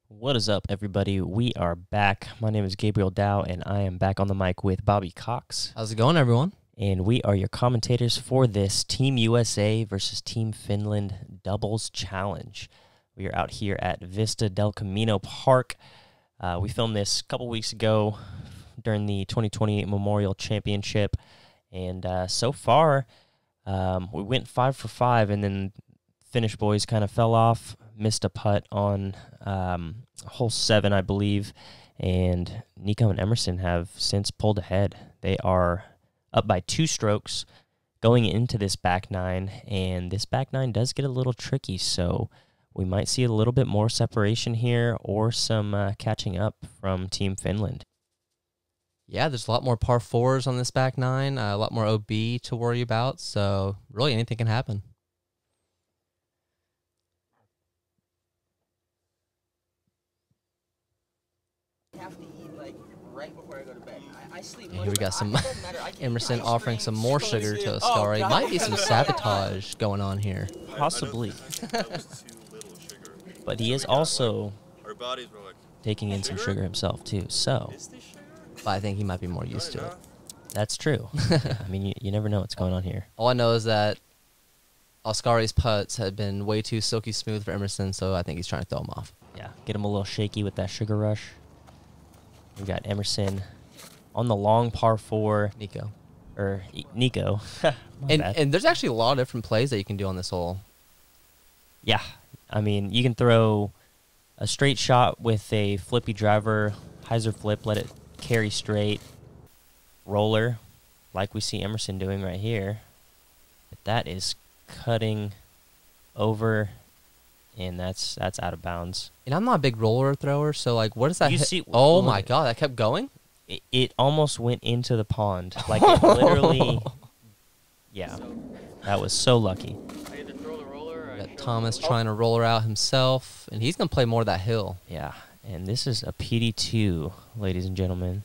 What is up, everybody? We are back. My name is Gabriel Dao, and I am back on the mic with Bobby Cox. How's it going, everyone? And we are your commentators for this Team USA versus Team Finland doubles challenge. We are out here at Vista del Camino Park. We filmed this a couple weeks ago during the 2020 Memorial Championship, and so far we went 5 for 5, and then Finnish boys kind of fell off, missed a putt on hole 7, I believe, and Nikko and Emerson have since pulled ahead. They are up by 2 strokes going into this back nine, and this back nine does get a little tricky, so we might see a little bit more separation here or some catching up from Team Finland. Yeah, there's a lot more par 4s on this back nine, a lot more OB to worry about, so really anything can happen. Have to eat like right before I go to bed. I sleep. And here we got some Emerson offering some more sugar to Oskari. Might be some sabotage going on here. Possibly. But he is also taking in some sugar himself, too, so. But I think he might be more used to it. That's true. I mean, you never know what's going on here. All I know is that Oskari's putts had been way too silky smooth for Emerson, so I think he's trying to throw him off. Yeah, get him a little shaky with that sugar rush. We got Emerson on the long par 4. Nikko. Nikko. and there's actually a lot of different plays that you can do on this hole. Yeah. I mean, you can throw a straight shot with a flippy driver, hyzer flip, let it carry straight, roller, like we see Emerson doing right here. But that is cutting over, and that's out of bounds. And I'm not a big roller thrower, so, like, what does that hit? See, oh, my God, that kept going? It almost went into the pond. Like, it literally, yeah, that was so lucky. Got Tuomas trying to roll her out himself, and he's going to play more of that hill. Yeah, and this is a PD2, ladies and gentlemen.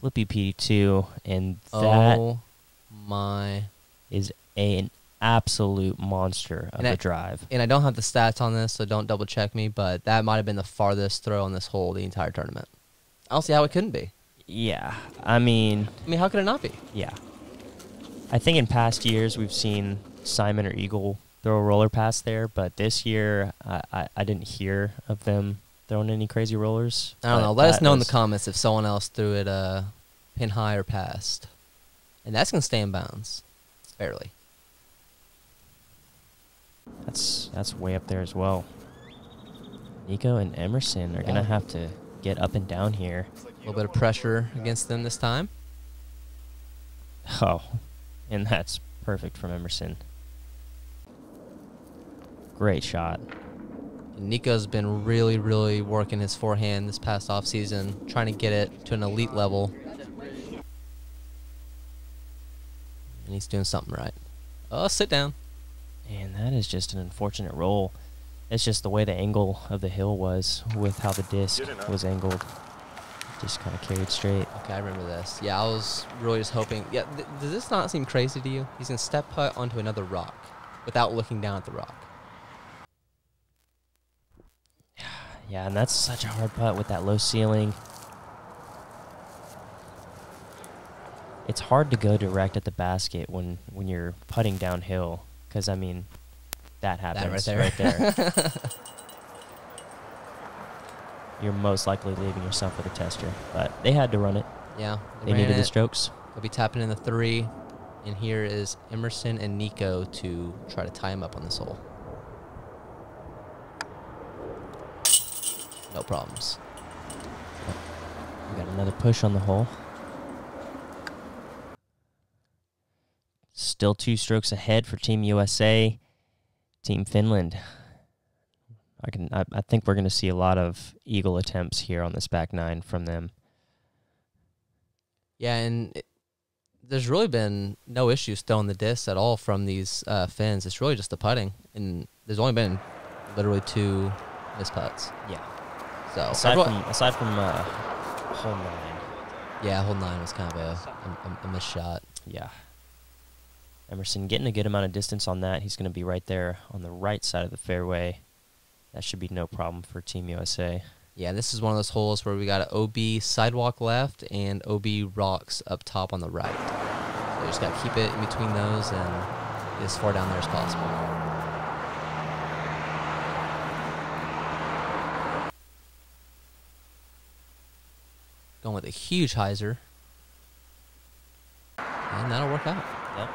Flippy PD2, and that oh my is an absolute monster of a drive. And I don't have the stats on this, so don't double check me, but that might have been the farthest throw on this hole the entire tournament. I don't see how it couldn't be. Yeah, I mean, how could it not be? Yeah. I think in past years we've seen Simon or Eagle throw a roller past there, but this year I didn't hear of them throwing any crazy rollers. I don't know. Let us know in the comments if someone else threw it pin high or past. And that's going to stay in bounds. Barely. That's way up there as well. Nikko and Emerson are going to have to get up and down here. A little bit of pressure against them this time. Oh, and that's perfect from Emerson. Great shot. Nikko's been really, really working his forehand this past offseason, trying to get it to an elite level. And he's doing something right. Oh, sit down. And that is just an unfortunate roll. It's just the way the angle of the hill was with how the disc was angled. Just kind of carried straight. Okay, I remember this. Yeah, I was really just hoping. Yeah, does this not seem crazy to you? He's going to step putt onto another rock without looking down at the rock. Yeah, and that's such a hard putt with that low ceiling. It's hard to go direct at the basket when you're putting downhill, because, I mean, that happens right there. You're most likely leaving yourself with a tester, but they had to run it. Yeah. They needed the strokes. They'll be tapping in the 3, and here is Emerson and Nikko to try to tie him up on this hole. No problems. We got another push on the hole. Still 2 strokes ahead for Team USA. Team Finland. I think we're going to see a lot of eagle attempts here on this back nine from them. Yeah, and there's really been no issues throwing the disc at all from these Finns. It's really just the putting, and there's only been literally 2 missed putts. Yeah. So aside from hole 9. Yeah, hole 9 was kind of a missed shot. Yeah. Emerson getting a good amount of distance on that. He's going to be right there on the right side of the fairway. That should be no problem for Team USA. Yeah, this is one of those holes where we got an OB sidewalk left and OB rocks up top on the right. So you just got to keep it in between those and get as far down there as possible. Going with a huge hyzer. And that'll work out. Yep. I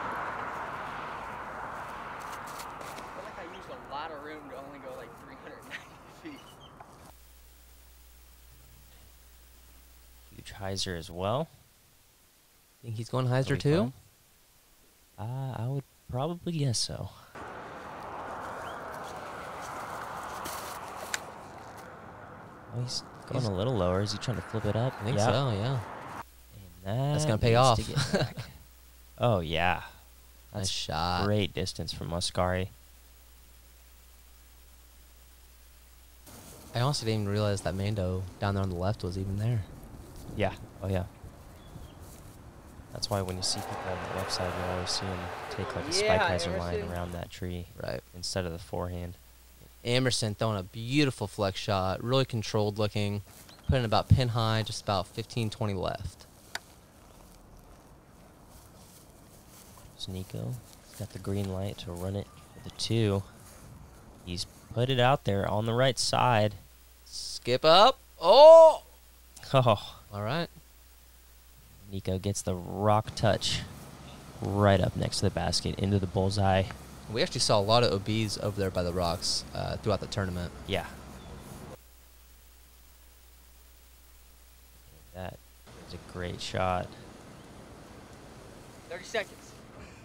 feel like I used a lot of room to only go like 390 feet. Huge hyzer as well. Think he's going hyzer too? I would probably guess so. Oh, he's going a little lower. Is he trying to flip it up? I think so, yeah. And That's going to pay off. Oh, yeah. Nice That's shot. great distance from Oskari. I honestly didn't even realize that Mando down there on the left was even there. Yeah. Oh, yeah. That's why when you see people on the left side, you always see them take like a spike hyzer line Emerson. around that tree. Right. Instead of the forehand. Emerson throwing a beautiful flex shot, really controlled looking, putting about pin high, just about 15, 20 left. There's Nikko. He's got the green light to run it for the 2. He's put it out there on the right side. Skip up. Oh! Oh, All right. Nikko gets the rock touch right up next to the basket into the bullseye. We actually saw a lot of OBs over there by the rocks throughout the tournament. Yeah. That is a great shot. 30 seconds.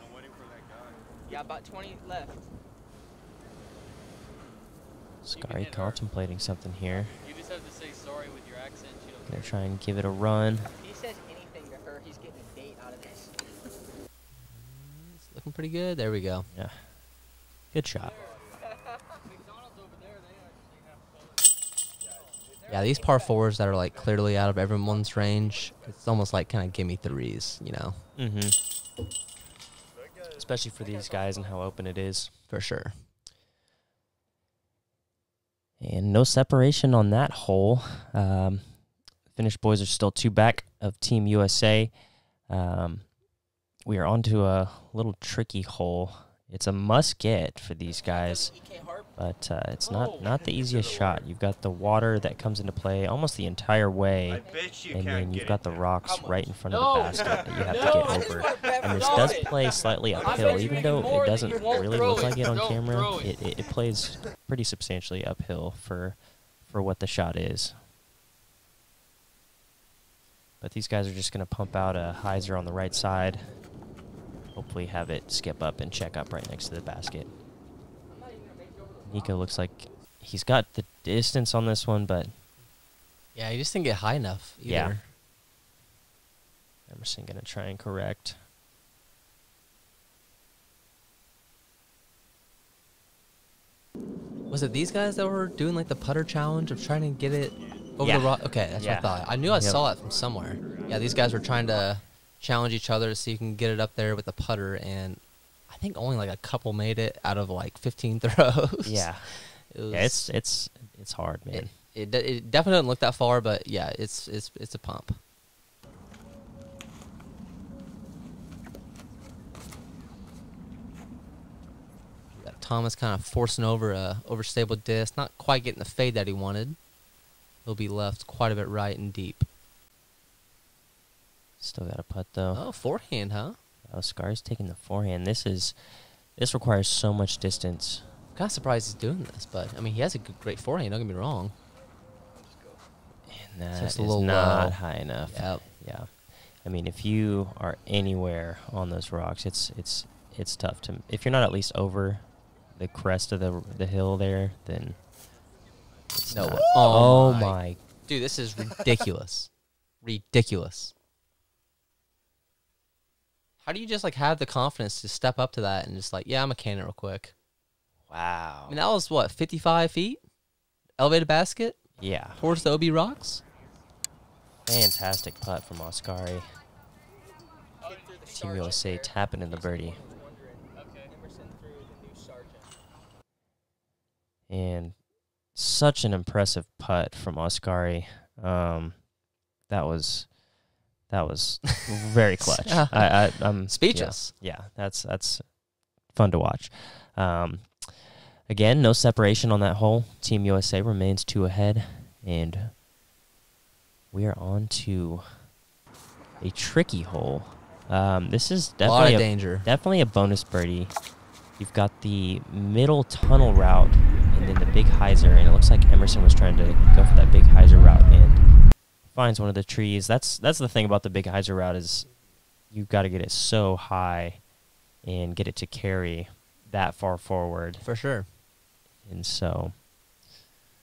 I'm waiting for that guy. Yeah, about 20 left. Oskari contemplating something here. You just have to say sorry with your accent. You don't Gonna try and give it a run. If he says anything to her, he's getting a date out of this. It's looking pretty good. There we go. Yeah. Good shot. Yeah, these par 4s that are like clearly out of everyone's range, it's almost like kind of gimme threes, you know? Mm-hmm. Especially for these guys and how open it is. For sure. And no separation on that hole. Finnish boys are still 2 back of Team USA. We are onto a little tricky hole. It's a must-get for these guys, but it's not the easiest shot. You've got the water that comes into play almost the entire way, and then you've got the rocks right in front of the basket that you have to get over. And this does play slightly uphill, even though it doesn't really look like it on camera. It plays pretty substantially uphill for what the shot is. But these guys are just going to pump out a hyzer on the right side. Hopefully have it skip up and check up right next to the basket. Nikko looks like he's got the distance on this one, but... Yeah, he just didn't get high enough either. Yeah. Emerson going to try and correct. Was it these guys that were doing like the putter challenge of trying to get it over Yeah. the rock? Okay, that's what I thought. I knew I saw it from somewhere. Yeah, these guys were trying to challenge each other to see who can get it up there with the putter, and I think only like a couple made it out of like 15 throws. Yeah. It It's hard, man. It definitely doesn't look that far, but yeah, it's a pump. We got Tuomas kind of forcing over a overstable disc, not quite getting the fade that he wanted. He'll be left quite a bit right and deep. Still got a putt, though. Oh, forehand, huh? Oskari's taking the forehand. This requires so much distance. I'm kind of surprised he's doing this, but I mean, he has a great forehand, don't get me wrong. And that Just a is little not low. high enough. Yep. Yeah. I mean, if you are anywhere on those rocks, it's tough to... If you're not at least over the crest of the hill there, then it's No not. way. Oh, my. my. Dude, this is ridiculous. Ridiculous. How do you just like have the confidence to step up to that and just like, yeah, I'm a can it real quick? Wow. I mean, that was what, 55 feet? Elevated basket Yeah. towards the OB rocks? Fantastic putt from Oskari. Team USA tapping in the birdie. Emerson threw the new sergeant. And such an impressive putt from Oskari. That was very clutch. I'm speechless. Yeah, that's fun to watch. Again, no separation on that hole. Team USA remains 2 ahead, and we are on to a tricky hole. This is definitely definitely a bonus birdie. You've got the middle tunnel route and then the big hyzer, and it looks like Emerson was trying to go for that big hyzer route and finds one of the trees. That's the thing about the big hyzer route is you've got to get it so high and get it to carry that far forward. For sure. And so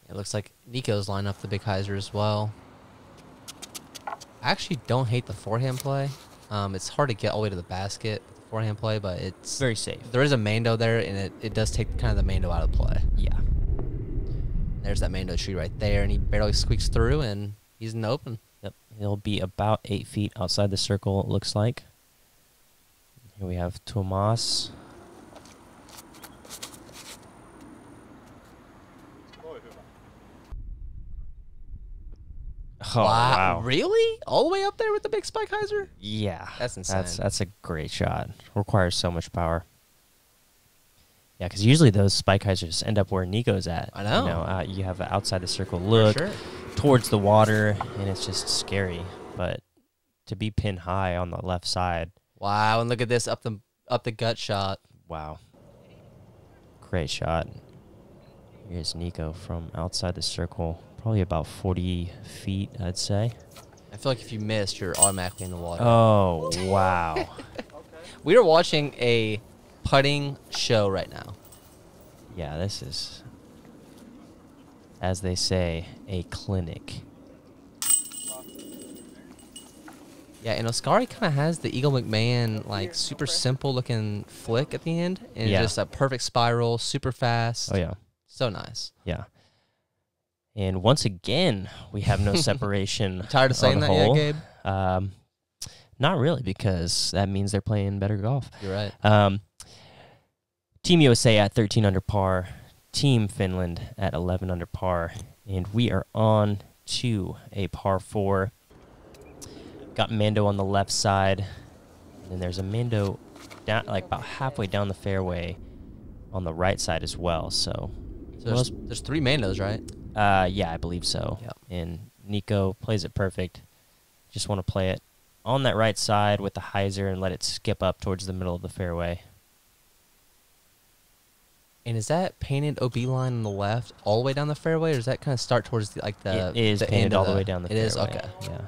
it looks like Nikko's lined up the big hyzer as well. I actually don't hate the forehand play. It's hard to get all the way to the basket with the forehand play, but it's very safe. There is a Mando there, and it does take kind of the Mando out of the play. Yeah. There's that Mando tree right there, and he barely squeaks through, and he's in the open. Yep. He'll be about 8 feet outside the circle, it looks like. Here we have Tuomas. Oh, wow. Really? All the way up there with the big spike hyzer? Yeah. That's insane. That's a great shot. Requires so much power. Yeah, because usually those spike hyzers end up where Nikko's at. I know. You know, you have an outside the circle look towards the water, and it's just scary. But to be pinned high on the left side. Wow, and look at this up the gut shot. Wow. Great shot. Here's Nikko from outside the circle. Probably about 40 feet, I'd say. I feel like if you missed, you're automatically in the water. Oh, wow. We are watching a putting show right now. Yeah, this is, as they say, a clinic. Yeah, and Oskari kind of has the Eagle McMahon, like, super simple-looking flick at the end. And just a perfect spiral, super fast. Oh, yeah. So nice. Yeah. And once again, we have no separation. Tired of saying that yet, Gabe? Not really, because that means they're playing better golf. You're right. Team USA at 13 under par. Team Finland at 11 under par. And we are on to a par 4. Got Mando on the left side. And then there's a Mando down, like about halfway down the fairway on the right side as well. So there's 3 Mandos, right? Yeah, I believe so. Yep. And Nikko plays it perfect. Just want to play it on that right side with the hyzer and let it skip up towards the middle of the fairway. And is that painted OB line on the left all the way down the fairway, or does that kind of start towards the It is the painted end all the way down the fairway. It is? Okay. Yeah.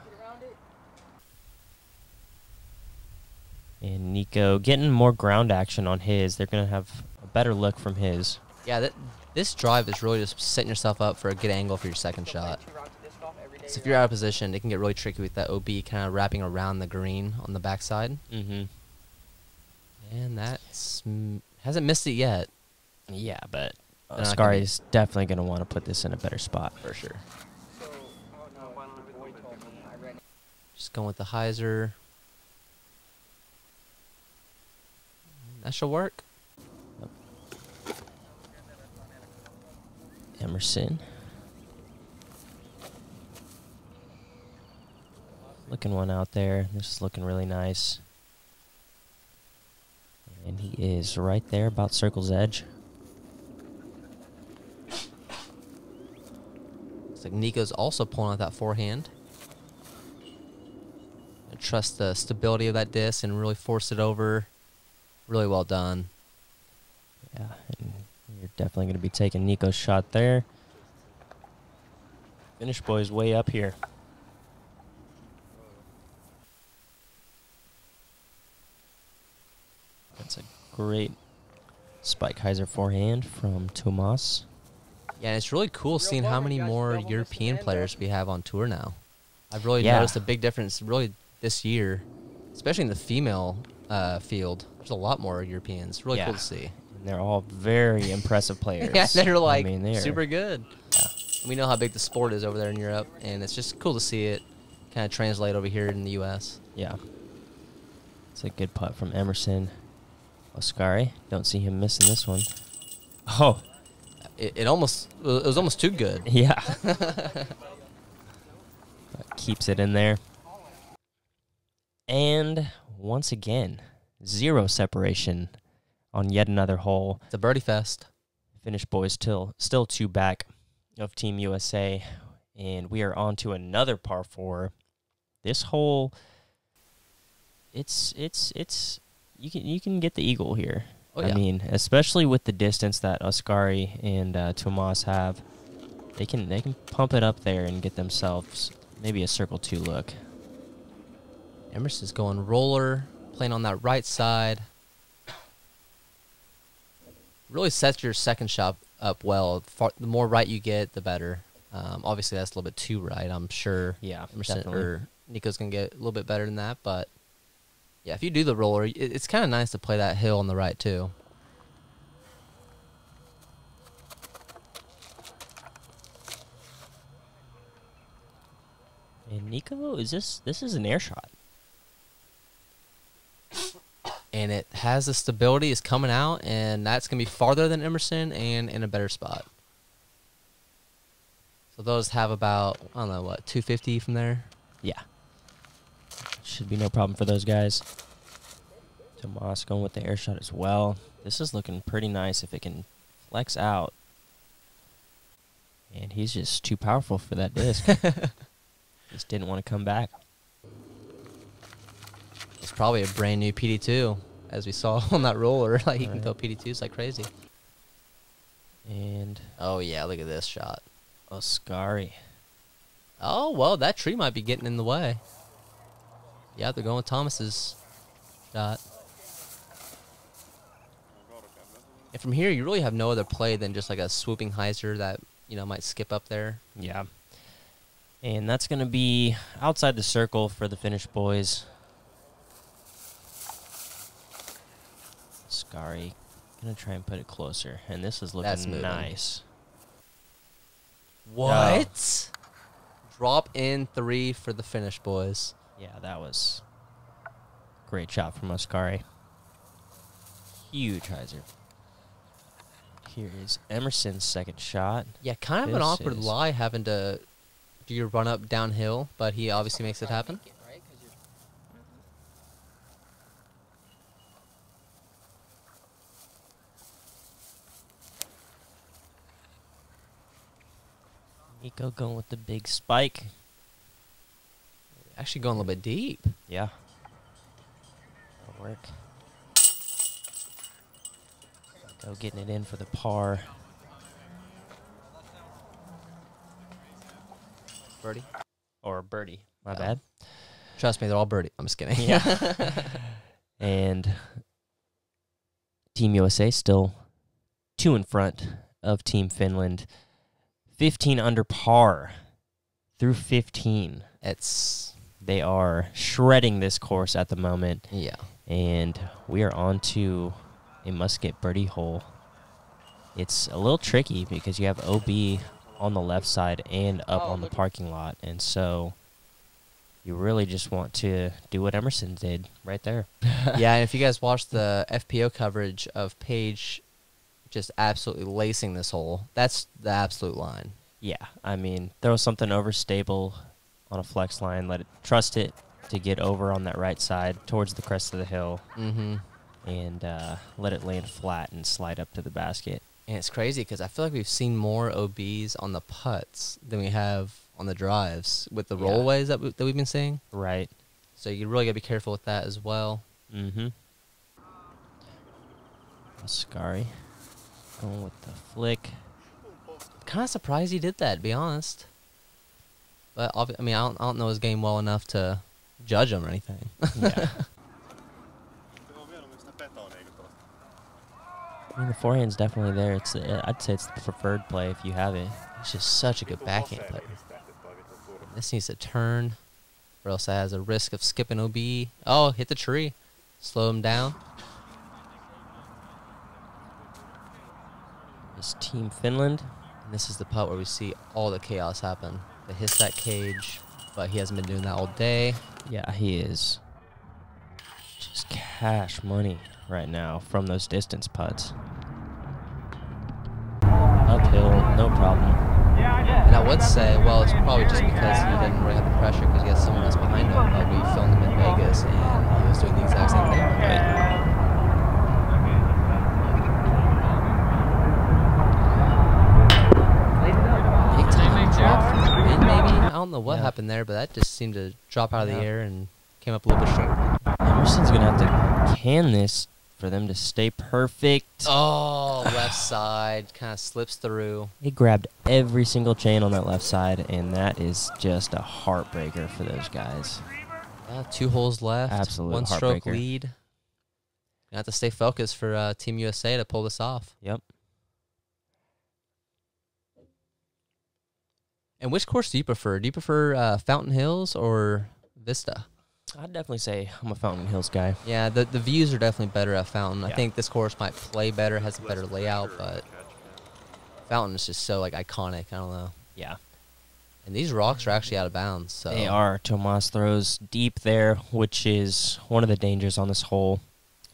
And Nikko getting more ground action on his. They're going to have a better look from his. Yeah, this drive is really just setting yourself up for a good angle for your second shot. So if you're out of position, it can get really tricky with that OB kind of wrapping around the green on the backside. Mm-hmm. And hasn't missed it yet. Yeah, but Oskari is definitely going to want to put this in a better spot. For sure. Just going with the hyzer. That should work. Emerson. Looking one out there. This is looking really nice. And he is right there, about circle's edge. Looks like Nikko's also pulling out that forehand. Trust the stability of that disc and really force it over. Really well done. Yeah, and you're definitely going to be taking Nikko's shot there. Finish boys way up here. That's a great spike hyzer forehand from Tuomas. Yeah, and it's really cool seeing how many more European players we have on tour now. I've really noticed a big difference really this year, especially in the female field. There's a lot more Europeans. Really cool to see. And they're all very impressive players. Yeah, they're like they're super good. Yeah. We know how big the sport is over there in Europe, and it's just cool to see it kind of translate over here in the U.S. Yeah. It's a good putt from Emerson. Oskari, don't see him missing this one. Oh, it was almost too good. Yeah. Keeps it in there. And once again, 0 separation on yet another hole. It's a birdie fest. Finnish boys still 2 back of Team USA. And we are on to another par 4. This hole, it's you can get the eagle here. Oh, yeah. I mean, especially with the distance that Oskari and Tuomas have, they can pump it up there and get themselves maybe a circle 2 look. Emerson's going roller, playing on that right side. Really sets your second shot up well. The more right you get, the better. Obviously, that's a little bit too right. I'm sure. Yeah, Emerson definitely. or Nikko's gonna get a little bit better than that, but yeah, if you do the roller, it's kind of nice to play that hill on the right too. And Nikko, this is an air shot. And it has the stability, it's coming out, and that's going to be farther than Emerson and in a better spot. So those have about, I don't know, what, 250 from there? Yeah. Should be no problem for those guys. Tuomas going with the air shot as well. This is looking pretty nice if it can flex out. And he's just too powerful for that disc. Just didn't want to come back. It's probably a brand new PD2, as we saw on that roller. Like he can throw PD2s like crazy. And oh yeah, look at this shot. Oskari. Oh well, that tree might be getting in the way. Yeah, they're going with Thomas's shot. And from here, you really have no other play than just like a swooping hyzer that might skip up there. Yeah. And that's going to be outside the circle for the Finnish boys. Oskari going to try and put it closer. And this is looking nice. What? Oh. Drop in 3 for the Finnish boys. Yeah, that was a great shot from Oskari. Huge hyzer. Here is Emerson's second shot. Yeah, kind of an awkward lie having to do your run up downhill, but he obviously makes it happen. Nikko going with the big spike. Actually going a little bit deep. Yeah. That'll work. Nikko getting it in for the par. Birdie? Or birdie. My bad. Trust me, they're all birdie. I'm just kidding. Yeah. And Team USA still 2 in front of Team Finland. 15 under par through 15. They are shredding this course at the moment. Yeah. And we are on to a must-get birdie hole. It's a little tricky because you have OB on the left side and up on the parking lot. And so you really just want to do what Emerson did right there. Yeah, and if you guys watch the FPO coverage of Paige just absolutely lacing this hole, that's the absolute line. Yeah, I mean, throw something overstable on a flex line, trust it to get over on that right side towards the crest of the hill, and let it land flat and slide up to the basket. And it's crazy because I feel like we've seen more OBs on the putts than we have on the drives with the rollways that we've been seeing. Right. So you really got to be careful with that as well. Oskari going with the flick. Kind of surprised he did that, to be honest. But I mean, I don't know his game well enough to judge him or anything. Yeah. I mean, the forehand's definitely there. I'd say it's the preferred play if you have it. He's just such a good backhand player. This needs to turn, or else it has a risk of skipping OB. Oh, hit the tree. Slow him down. This Team Finland. And this is the putt where we see all the chaos happen. They hit that cage, but he hasn't been doing that all day. Yeah, he is just cash money right now from those distance putts. Up problem. And I would say, well, it's probably just because he didn't really have the pressure because he has someone else behind him. But we filmed him in Vegas, and he was doing the exact same thing. Right. Big time drop from the wind, maybe? I don't know what happened there, but that just seemed to drop out of the air and came up a little bit short. Emerson's going to have to can this for them to stay perfect. Oh, left side kind of slips through. He grabbed every single chain on that left side, and that is just a heartbreaker for those guys. 2 holes left. Absolute 1 stroke heartbreaker. lead. You have to stay focused for Team USA to pull this off. Yep. And which course do you prefer? Do you prefer Fountain Hills or Vista? I'd definitely say I'm a Fountain Hills guy. Yeah, the views are definitely better at Fountain. Yeah. I think this course might play better, has a better layout, but Fountain is just so like iconic. I don't know. Yeah. And these rocks are actually out of bounds. So They are. Tuomas throws deep there, which is one of the dangers on this hole.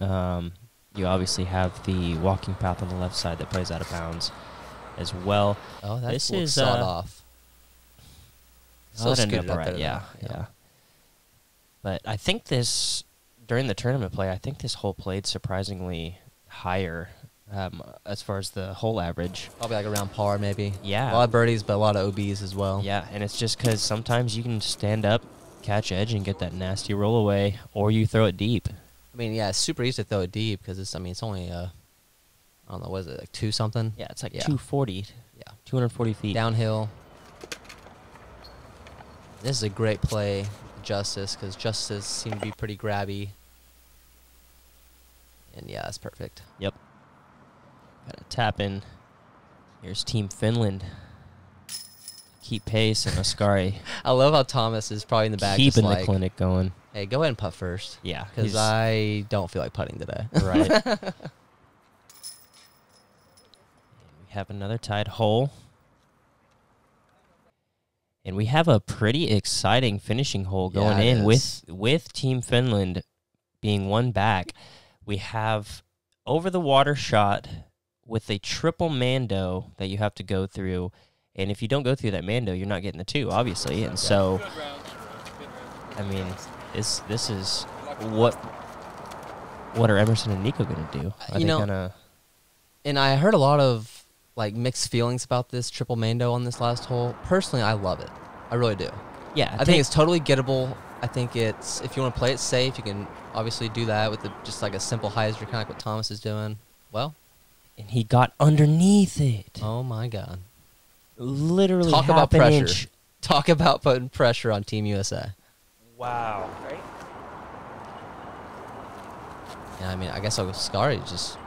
You obviously have the walking path on the left side that plays out of bounds as well. Oh, that's This is sawed off. Oh, that ended scooted up up right. there, Yeah, though. yeah. But I think this, during the tournament play, I think this hole played surprisingly higher as far as the hole average. Probably like around par, maybe. Yeah. A lot of birdies, but a lot of OBs as well. Yeah, and it's just because sometimes you can stand up, catch edge, and get that nasty roll away, or you throw it deep. I mean, yeah, it's super easy to throw it deep because it's. I mean, it's only I don't know, what is it, like 2 something? Yeah, it's like Yeah. 240. Yeah. 240 feet. Downhill. This is a great play, Justice, because Justice seemed to be pretty grabby. And yeah, that's perfect. Yep. Got to tap in. Here's Team Finland. Keep pace, and Oskari I love how Thomas is probably in the back, keeping just the like, clinic going. hey, go ahead and putt first. Yeah, Because I don't feel like putting today. Right. And we have another tied hole. And we have a pretty exciting finishing hole going Yeah, it in is. with Team Finland being one back. We have over the water shot with a triple mando that you have to go through. And if you don't go through that mando, you're not getting the 2, obviously. And so, Good round. Good round. I mean, this is what are Emerson and Nikko going to do? Are You they know, going to... And I heard a lot of like mixed feelings about this triple mando on this last hole. Personally, I love it. I really do. Yeah, I think it's totally gettable. I think it's, if you want to play it safe, you can obviously do that with just like a simple hyzer, kind of like what Thomas is doing. Well, and he got underneath it. oh my God. Literally Talk half about an pressure. inch. Talk about putting pressure on Team USA. Wow. Right? Yeah, I mean, I guess Oskari he's just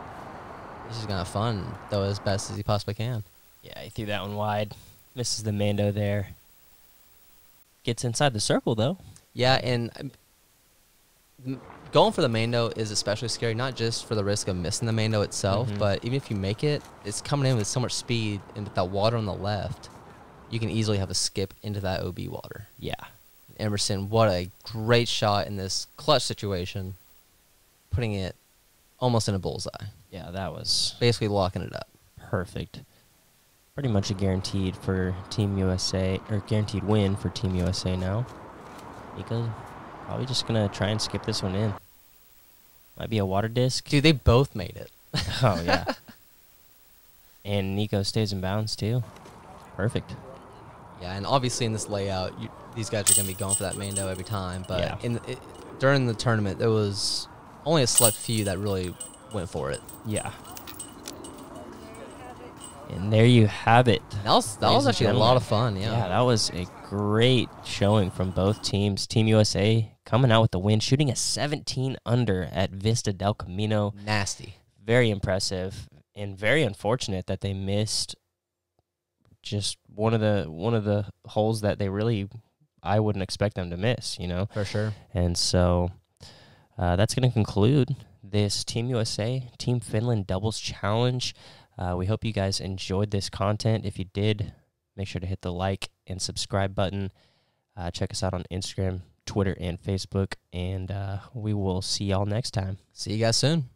going to have fun and throw it as best as he possibly can. Yeah, he threw that one wide. Misses the mando there. Gets inside the circle, though. Yeah, and going for the mando is especially scary, not just for the risk of missing the mando itself, but even if you make it, it's coming in with so much speed, and with that water on the left, you can easily have a skip into that OB water. Yeah. Emerson, what a great shot in this clutch situation, putting it almost in a bullseye, Yeah, that was basically locking it up. perfect. Pretty much a guaranteed for Team USA, or guaranteed win for Team USA now. Nikko probably just going to try and skip this one in. Might be a water disc. Dude, they both made it. Oh, yeah. And Nikko stays in bounds, too. Perfect. Yeah, and obviously in this layout, these guys are going to be going for that mando every time. But Yeah. during the tournament, there was only a select few that really went for it. Yeah. And there you have it. That was actually a lot of fun. Yeah. That was a great showing from both teams. Team USA coming out with the win, shooting a 17 under at Vista del Camino. Nasty. Very impressive and very unfortunate that they missed just one of the holes that I wouldn't expect them to miss, you know. For sure. And so that's going to conclude this Team USA, Team Finland doubles challenge. We hope you guys enjoyed this content. If you did, make sure to hit the like and subscribe button. Check us out on Instagram, Twitter, and Facebook. And we will see y'all next time. See you guys soon.